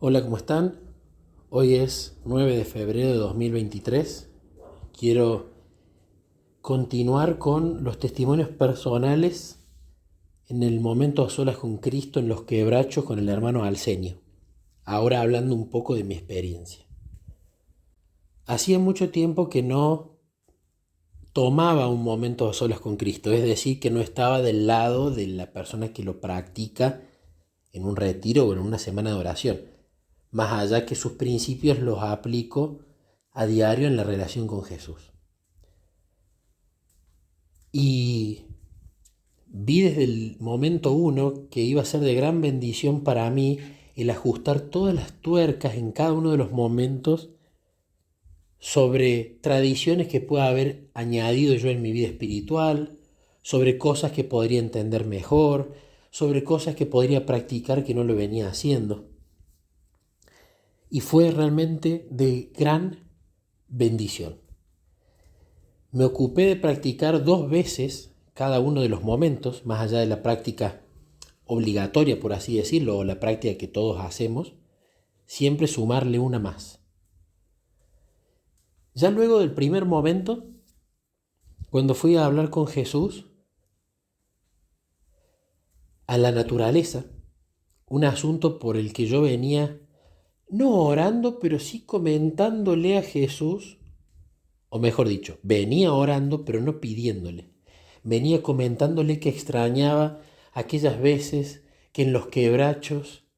Hola, ¿cómo están? Hoy es 9 de febrero de 2023. Quiero continuar con los testimonios personales en el momento a solas con Cristo en los quebrachos con el hermano Alcenio. Ahora hablando un poco de mi experiencia. Hacía mucho tiempo que no tomaba un momento a solas con Cristo, es decir, que no estaba del lado de la persona que lo practica en un retiro o en una semana de oración, más allá que sus principios los aplico a diario en la relación con Jesús. Y vi desde el momento uno que iba a ser de gran bendición para mí el ajustar todas las tuercas en cada uno de los momentos sobre tradiciones que pueda haber añadido yo en mi vida espiritual, sobre cosas que podría entender mejor, sobre cosas que podría practicar que no lo venía haciendo. Y fue realmente de gran bendición. Me ocupé de practicar 2 veces cada uno de los momentos, más allá de la práctica obligatoria, por así decirlo, o la práctica que todos hacemos, siempre sumarle una más. Ya luego del primer momento, cuando fui a hablar con Jesús, a la naturaleza, un asunto por el que yo venía no orando, pero sí comentándole a Jesús, o mejor dicho, venía orando, pero no pidiéndole. Venía comentándole que extrañaba aquellas veces que en los quebrachos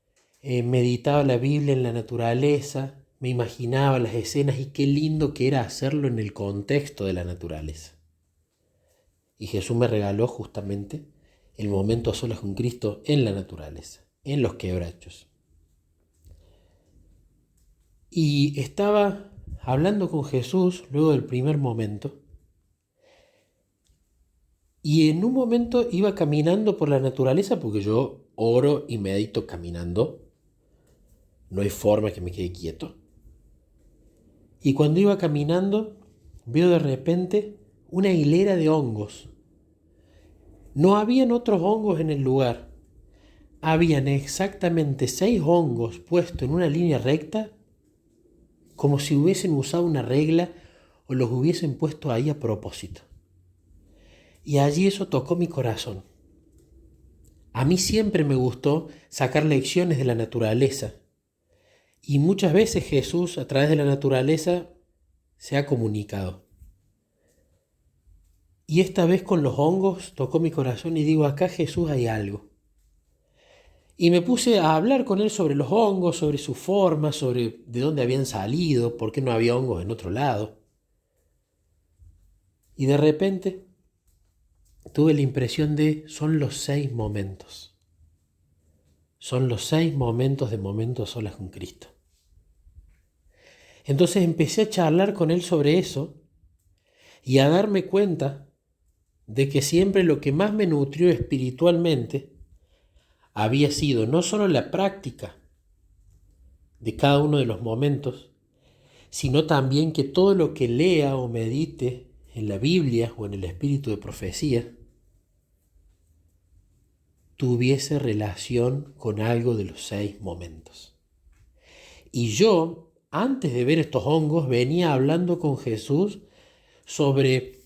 meditaba la Biblia en la naturaleza, me imaginaba las escenas y qué lindo que era hacerlo en el contexto de la naturaleza. Y Jesús me regaló justamente el momento a solas con Cristo en la naturaleza, en los quebrachos. Y estaba hablando con Jesús luego del primer momento, y en un momento iba caminando por la naturaleza, porque yo oro y medito caminando, no hay forma que me quede quieto. Y cuando iba caminando, veo de repente una hilera de hongos. No habían otros hongos en el lugar. Habían exactamente 6 hongos puestos en una línea recta, como si hubiesen usado una regla o los hubiesen puesto ahí a propósito. Y allí eso tocó mi corazón. A mí siempre me gustó sacar lecciones de la naturaleza. Y muchas veces Jesús, a través de la naturaleza, se ha comunicado. Y esta vez con los hongos tocó mi corazón y digo, acá Jesús hay algo. Y me puse a hablar con él sobre los hongos, sobre su forma, sobre de dónde habían salido, por qué no había hongos en otro lado. Y de repente tuve la impresión de, son los 6 momentos. Son los 6 momentos de momentos solas con Cristo. Entonces empecé a charlar con él sobre eso y a darme cuenta de que siempre lo que más me nutrió espiritualmente había sido no solo la práctica de cada uno de los momentos, sino también que todo lo que lea o medite en la Biblia o en el espíritu de profecía tuviese relación con algo de los 6 momentos. Y yo, antes de ver estos hongos, venía hablando con Jesús sobre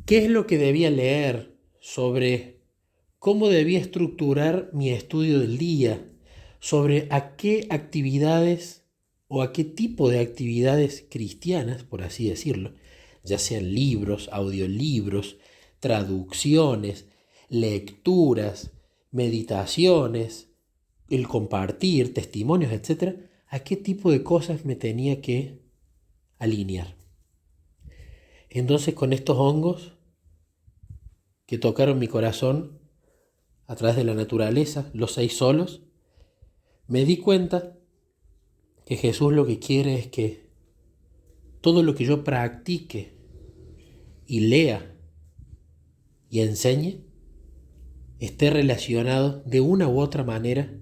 qué es lo que debía leer, sobre cómo debía estructurar mi estudio del día, sobre a qué actividades o a qué tipo de actividades cristianas, por así decirlo, ya sean libros, audiolibros, traducciones, lecturas, meditaciones, el compartir, testimonios, etcétera, a qué tipo de cosas me tenía que alinear. Entonces, con estos hongos que tocaron mi corazón a través de la naturaleza, los 6 solos, me di cuenta que Jesús lo que quiere es que todo lo que yo practique y lea y enseñe esté relacionado de una u otra manera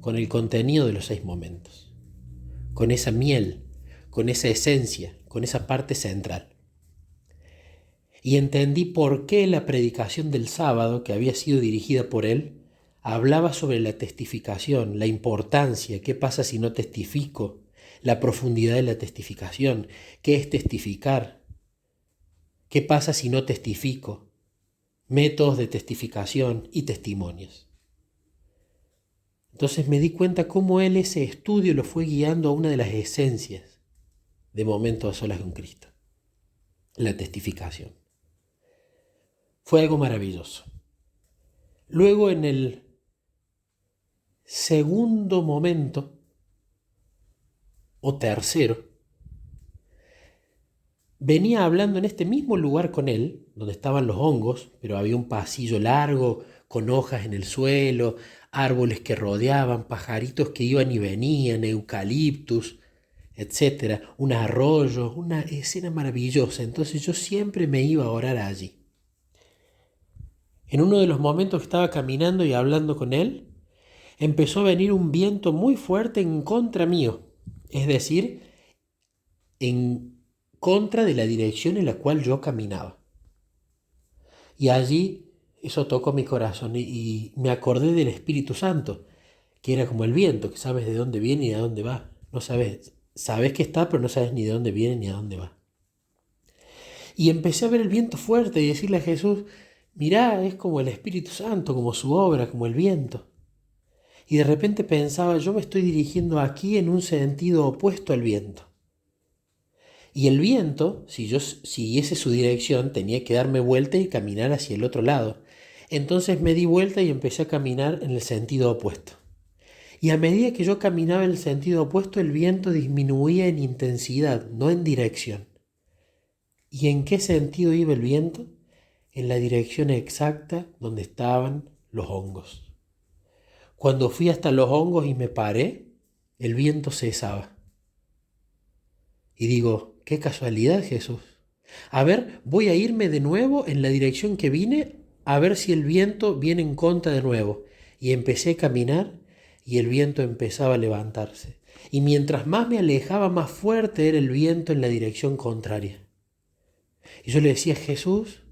con el contenido de los 6 momentos, con esa miel, con esa esencia, con esa parte central. Y entendí por qué la predicación del sábado, que había sido dirigida por él, hablaba sobre la testificación, la importancia, qué pasa si no testifico, la profundidad de la testificación, qué es testificar, qué pasa si no testifico, métodos de testificación y testimonios. Entonces me di cuenta cómo él ese estudio lo fue guiando a una de las esencias de Momentos a Solas con Cristo, la testificación. Fue algo maravilloso. Luego en el segundo momento, o tercero, venía hablando en este mismo lugar con él, donde estaban los hongos, pero había un pasillo largo, con hojas en el suelo, árboles que rodeaban, pajaritos que iban y venían, eucaliptus, etcétera, un arroyo, una escena maravillosa. Entonces yo siempre me iba a orar allí. En uno de los momentos que estaba caminando y hablando con él, empezó a venir un viento muy fuerte en contra mío, es decir, en contra de la dirección en la cual yo caminaba. Y allí eso tocó mi corazón y me acordé del Espíritu Santo, que era como el viento, que sabes de dónde viene y de dónde va. No sabes que está, pero no sabes ni de dónde viene ni a dónde va. Y empecé a ver el viento fuerte y decirle a Jesús, mirá, es como el Espíritu Santo, como su obra, como el viento. Y de repente pensaba, yo me estoy dirigiendo aquí en un sentido opuesto al viento. Y el viento, si yo siguiese su dirección, tenía que darme vuelta y caminar hacia el otro lado. Entonces me di vuelta y empecé a caminar en el sentido opuesto. Y a medida que yo caminaba en el sentido opuesto, el viento disminuía en intensidad, no en dirección. ¿Y en qué sentido iba el viento? En la dirección exacta donde estaban los hongos. Cuando fui hasta los hongos y me paré, el viento cesaba. Y digo, qué casualidad, Jesús. A ver, voy a irme de nuevo en la dirección que vine, a ver si el viento viene en contra de nuevo. Y empecé a caminar y el viento empezaba a levantarse. Y mientras más me alejaba, más fuerte era el viento en la dirección contraria. Y yo le decía, Jesús,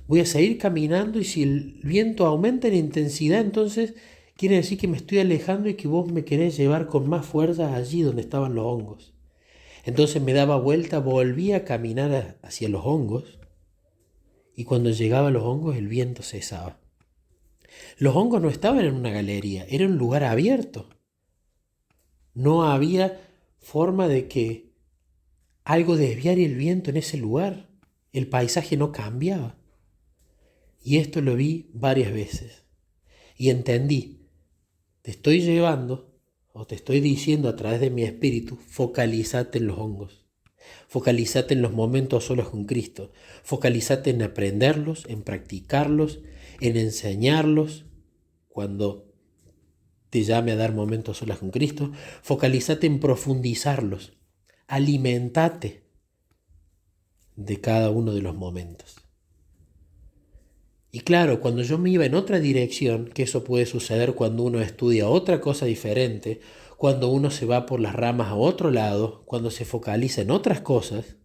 voy a seguir caminando y si el viento aumenta en intensidad, entonces quiere decir que me estoy alejando y que vos me querés llevar con más fuerza allí donde estaban los hongos. Entonces me daba vuelta, volvía a caminar hacia los hongos y cuando llegaba a los hongos el viento cesaba. Los hongos no estaban en una galería, era un lugar abierto. No había forma de que algo desviara el viento en ese lugar. El paisaje no cambiaba. Y esto lo vi varias veces. Y entendí, te estoy llevando o te estoy diciendo a través de mi espíritu, focalízate en los hongos. Focalízate en los momentos solos con Cristo. Focalízate en aprenderlos, en practicarlos, en enseñarlos cuando te llame a dar momentos solas con Cristo. Focalízate en profundizarlos. Alimentate de cada uno de los momentos. Y claro, cuando yo me iba en otra dirección, que eso puede suceder cuando uno estudia otra cosa diferente, cuando uno se va por las ramas a otro lado, cuando se focaliza en otras cosas,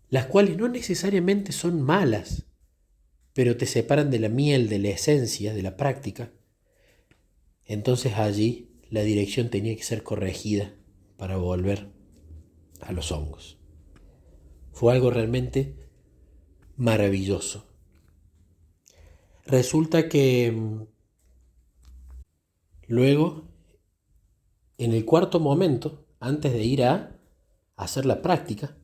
las cuales no necesariamente son malas, pero te separan de la miel, de la esencia, de la práctica, entonces allí la dirección tenía que ser corregida para volver a los hongos. Fue algo realmente maravilloso. Resulta que luego, en el cuarto momento, antes de ir a hacer la práctica,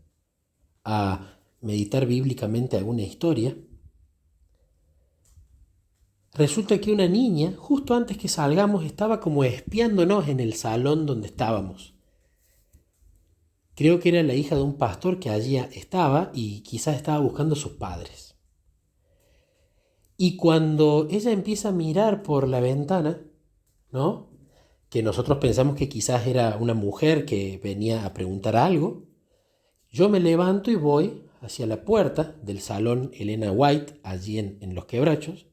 a meditar bíblicamente alguna historia, resulta que una niña, justo antes que salgamos, estaba como espiándonos en el salón donde estábamos. Creo que era la hija de un pastor que allí estaba y quizás estaba buscando a sus padres. Y cuando ella empieza a mirar por la ventana, ¿no? Que nosotros pensamos que quizás era una mujer que venía a preguntar algo, yo me levanto y voy hacia la puerta del salón Elena White, allí en Los Quebrachos,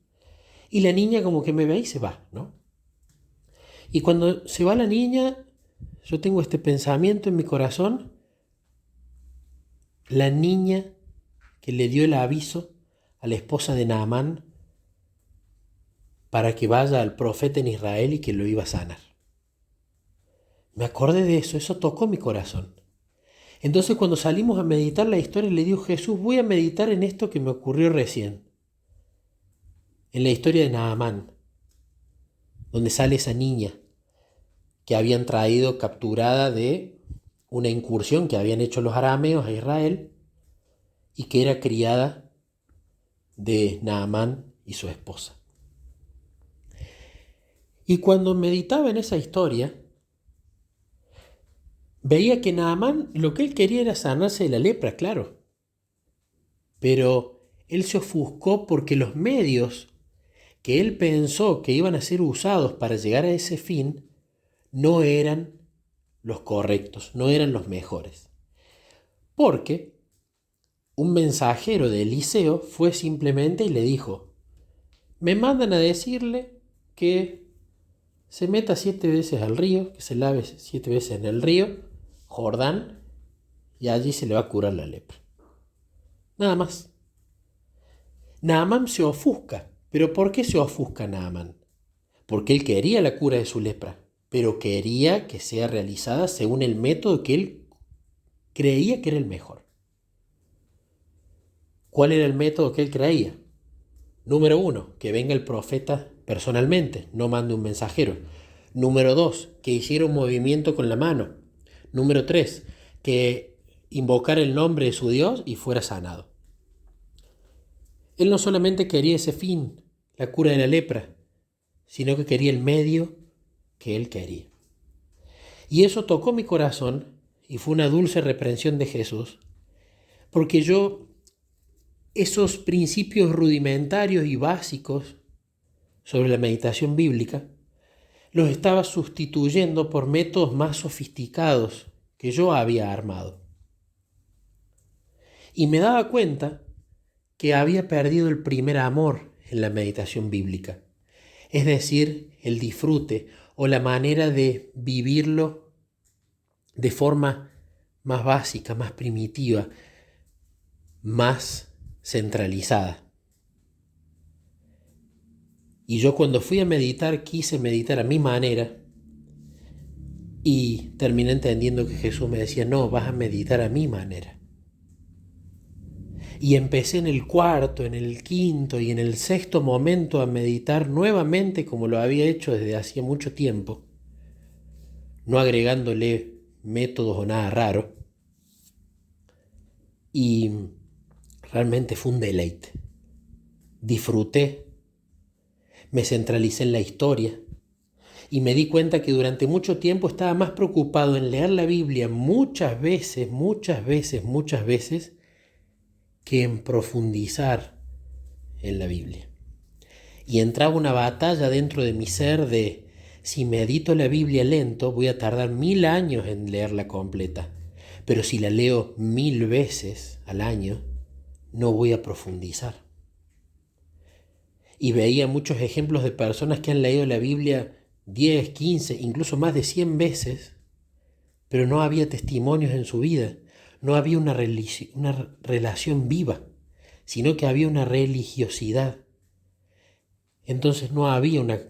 y la niña como que me ve y se va, ¿no? Y cuando se va la niña, yo tengo este pensamiento en mi corazón, la niña que le dio el aviso a la esposa de Naamán para que vaya al profeta en Israel y que lo iba a sanar. Me acordé de eso tocó mi corazón. Entonces cuando salimos a meditar la historia, le digo, Jesús, voy a meditar en esto que me ocurrió recién, en la historia de Naamán, donde sale esa niña que habían traído capturada de una incursión que habían hecho los arameos a Israel y que era criada de Naamán y su esposa. Y cuando meditaba en esa historia, veía que Naamán lo que él quería era sanarse de la lepra, claro. Pero él se ofuscó porque los medios que él pensó que iban a ser usados para llegar a ese fin no eran los correctos, no eran los mejores. Porque un mensajero de Eliseo fue simplemente y le dijo, me mandan a decirle que se meta 7 veces al río, que se lave 7 veces en el río Jordán, y allí se le va a curar la lepra. Nada más. Naamán se ofusca. ¿Pero por qué se ofusca Naamán? Porque él quería la cura de su lepra, pero quería que sea realizada según el método que él creía que era el mejor. ¿Cuál era el método que él creía? Número 1, que venga el profeta personalmente, no mande un mensajero. Número 2, que hiciera un movimiento con la mano. Número 3, que invocara el nombre de su Dios y fuera sanado. Él no solamente quería ese fin, la cura de la lepra, sino que quería el medio que él quería. Y eso tocó mi corazón y fue una dulce reprensión de Jesús, porque yo esos principios rudimentarios y básicos sobre la meditación bíblica los estaba sustituyendo por métodos más sofisticados que yo había armado. Y me daba cuenta que había perdido el primer amor en la meditación bíblica, es decir, el disfrute o la manera de vivirlo de forma más básica, más primitiva, más centralizada. Y yo cuando fui a meditar quise meditar a mi manera y terminé entendiendo que Jesús me decía, no, vas a meditar a mi manera. Y empecé en el cuarto, en el quinto y en el sexto momento a meditar nuevamente como lo había hecho desde hacía mucho tiempo, no agregándole métodos o nada raro. Y realmente fue un deleite. Disfruté, me centralicé en la historia y me di cuenta que durante mucho tiempo estaba más preocupado en leer la Biblia muchas veces, que en profundizar en la Biblia. Y entraba una batalla dentro de mi ser de, si medito la Biblia lento, voy a tardar 1000 años en leerla completa. Pero si la leo 1000 veces al año, no voy a profundizar. Y veía muchos ejemplos de personas que han leído la Biblia 10, 15, incluso más de 100 veces, pero no había testimonios en su vida. No había una relación viva, sino que había una religiosidad. Entonces no había una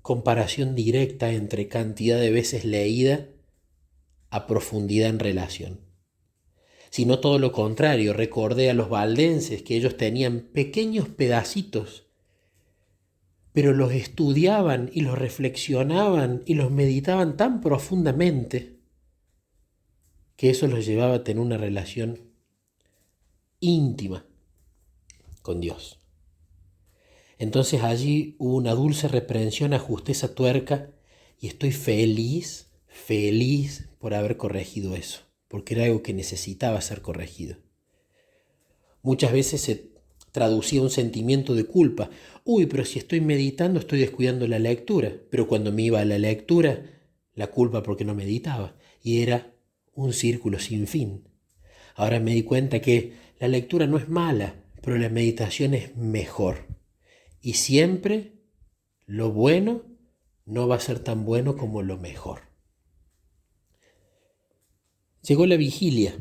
comparación directa entre cantidad de veces leída a profundidad en relación. Sino todo lo contrario, recordé a los valdenses que ellos tenían pequeños pedacitos, pero los estudiaban y los reflexionaban y los meditaban tan profundamente que eso los llevaba a tener una relación íntima con Dios. Entonces allí hubo una dulce reprensión, ajusté esa tuerca y estoy feliz por haber corregido eso, porque era algo que necesitaba ser corregido. Muchas veces se traducía un sentimiento de culpa. Pero si estoy meditando estoy descuidando la lectura. Pero cuando me iba a la lectura, la culpa porque no meditaba. Y era un círculo sin fin. Ahora me di cuenta que la lectura no es mala, pero la meditación es mejor. Y siempre lo bueno no va a ser tan bueno como lo mejor. Llegó la vigilia.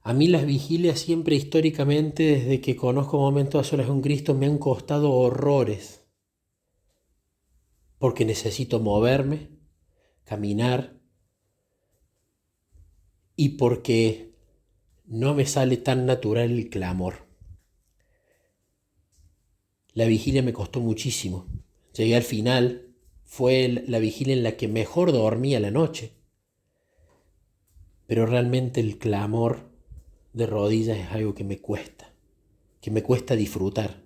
A mí las vigilias siempre históricamente, desde que conozco Momentos a Solas con Cristo, me han costado horrores. porque necesito moverme, caminar, y porque no me sale tan natural el clamor. La vigilia me costó muchísimo. Llegué al final, fue la vigilia en la que mejor dormí a la noche. Pero realmente el clamor de rodillas es algo que me cuesta disfrutar.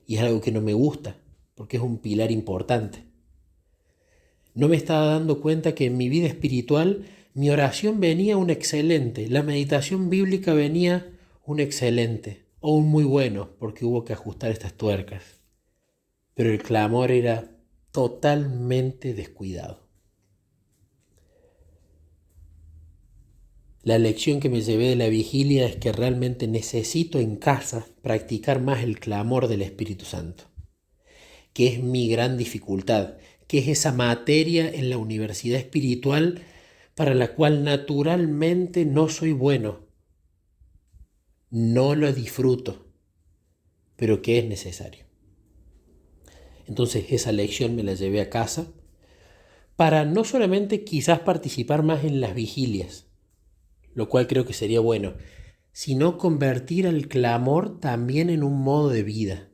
Y es algo que no me gusta, porque es un pilar importante. No me estaba dando cuenta que en mi vida espiritual mi oración venía un excelente, la meditación bíblica venía un excelente o un muy bueno, porque hubo que ajustar estas tuercas. Pero el clamor era totalmente descuidado. La lección que me llevé de la vigilia es que realmente necesito en casa practicar más el clamor del Espíritu Santo, que es mi gran dificultad, que es esa materia en la universidad espiritual para la cual naturalmente no soy bueno, no lo disfruto, pero que es necesario. Entonces esa lección me la llevé a casa para no solamente quizás participar más en las vigilias, lo cual creo que sería bueno, sino convertir el clamor también en un modo de vida.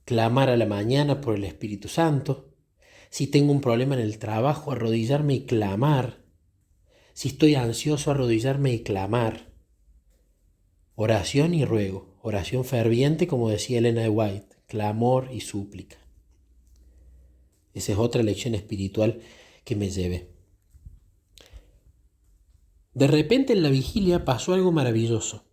Clamar a la mañana por el Espíritu Santo. Si tengo un problema en el trabajo, arrodillarme y clamar. Si estoy ansioso, arrodillarme y clamar. Oración y ruego. Oración ferviente, como decía Elena de White. Clamor y súplica. Esa es otra lección espiritual que me llevé. De repente en la vigilia pasó algo maravilloso.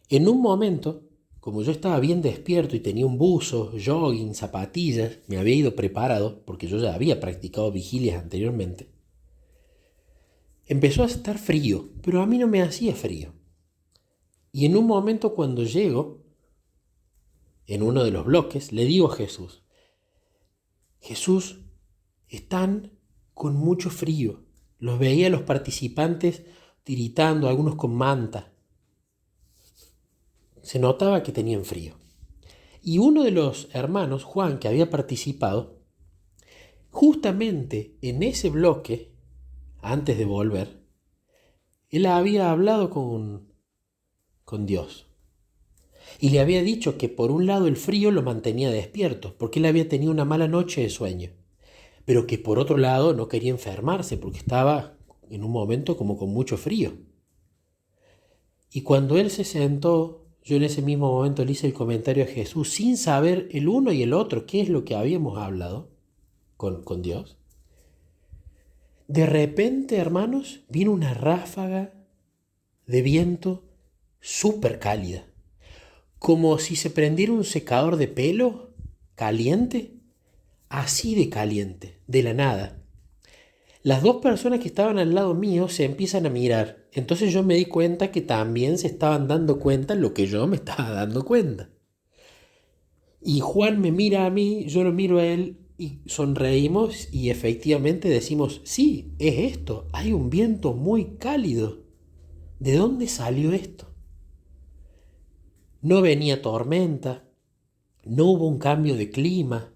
En un momento, como yo estaba bien despierto y tenía un buzo, jogging, zapatillas, me había ido preparado porque yo ya había practicado vigilias anteriormente, empezó a estar frío, pero a mí no me hacía frío. Y en un momento cuando llego, en uno de los bloques, le digo a Jesús, Jesús, están con mucho frío. Los veía a los participantes tiritando, algunos con manta. Se notaba que tenían frío. Y uno de los hermanos, Juan, que había participado, justamente en ese bloque, antes de volver, él había hablado con Dios. Y le había dicho que por un lado el frío lo mantenía despierto, porque él había tenido una mala noche de sueño, pero que por otro lado no quería enfermarse, porque estaba en un momento como con mucho frío. Y cuando él se sentó, yo en ese mismo momento le hice el comentario a Jesús, sin saber el uno y el otro qué es lo que habíamos hablado con Dios. De repente, hermanos, vino una ráfaga de viento súper cálida, como si se prendiera un secador de pelo caliente, así de caliente, de la nada. Las dos personas que estaban al lado mío se empiezan a mirar, entonces yo me di cuenta que también se estaban dando cuenta lo que yo me estaba dando cuenta. Y Juan me mira a mí, yo lo miro a él y sonreímos y efectivamente decimos, sí, es esto, hay un viento muy cálido. ¿De dónde salió esto? No venía tormenta, no hubo un cambio de clima.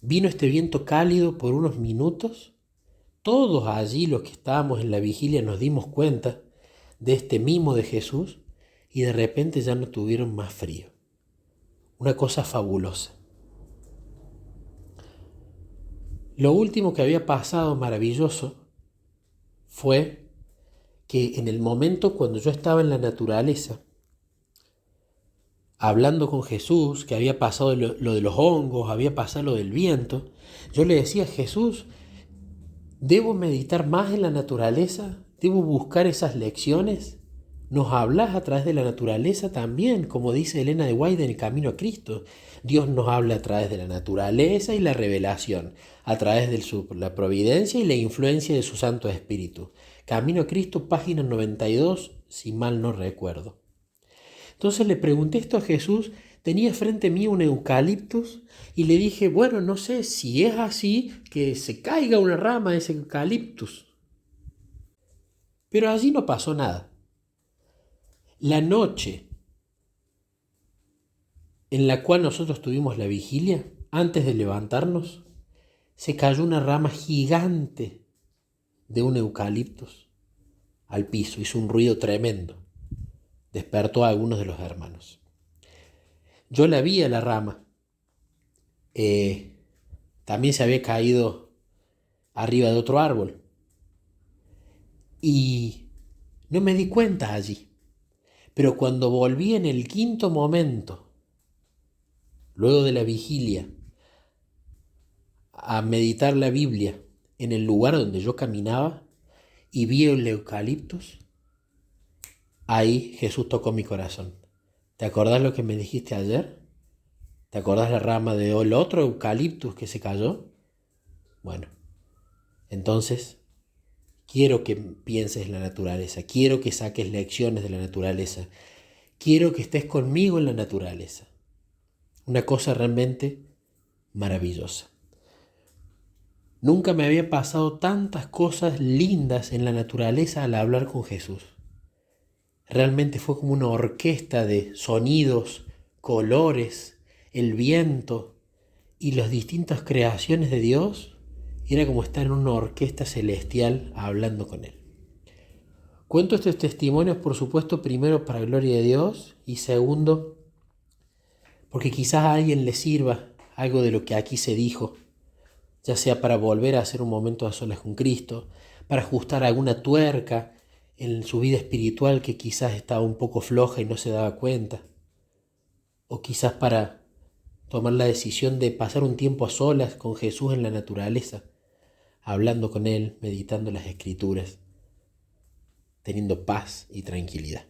Vino este viento cálido por unos minutos. Todos allí los que estábamos en la vigilia nos dimos cuenta de este mimo de Jesús y de repente ya no tuvieron más frío. Una cosa fabulosa. Lo último que había pasado maravilloso fue que en el momento cuando yo estaba en la naturaleza, hablando con Jesús, que había pasado lo de los hongos, había pasado lo del viento, yo le decía, Jesús, ¿debo meditar más en la naturaleza? ¿Debo buscar esas lecciones? Nos hablas a través de la naturaleza también, como dice Elena de White en El Camino a Cristo. Dios nos habla a través de la naturaleza y la revelación, a través de la providencia y la influencia de su Santo Espíritu. Camino a Cristo, página 92, si mal no recuerdo. Entonces le pregunté esto a Jesús, tenía frente a mí un eucaliptus y le dije, bueno, no sé si es así, que se caiga una rama de ese eucaliptus. Pero allí no pasó nada. La noche en la cual nosotros tuvimos la vigilia, antes de levantarnos, se cayó una rama gigante de un eucaliptus al piso, hizo un ruido tremendo, despertó a algunos de los hermanos. Yo la vi a la rama, también se había caído arriba de otro árbol y no me di cuenta allí, pero cuando volví en el quinto momento, luego de la vigilia, a meditar la Biblia en el lugar donde yo caminaba y vi el eucaliptus, ahí Jesús tocó mi corazón. ¿Te acordás lo que me dijiste ayer? ¿Te acordás la rama del otro eucaliptus que se cayó? Bueno, entonces quiero que pienses en la naturaleza, quiero que saques lecciones de la naturaleza, quiero que estés conmigo en la naturaleza. Una cosa realmente maravillosa. Nunca me había pasado tantas cosas lindas en la naturaleza al hablar con Jesús. Realmente fue como una orquesta de sonidos, colores, el viento y las distintas creaciones de Dios. Era como estar en una orquesta celestial hablando con Él. Cuento estos testimonios, por supuesto, primero para gloria de Dios y segundo, porque quizás a alguien le sirva algo de lo que aquí se dijo, ya sea para volver a hacer un momento a solas con Cristo, para ajustar alguna tuerca en su vida espiritual que quizás estaba un poco floja y no se daba cuenta, o quizás para tomar la decisión de pasar un tiempo a solas con Jesús en la naturaleza, hablando con Él, meditando las Escrituras, teniendo paz y tranquilidad.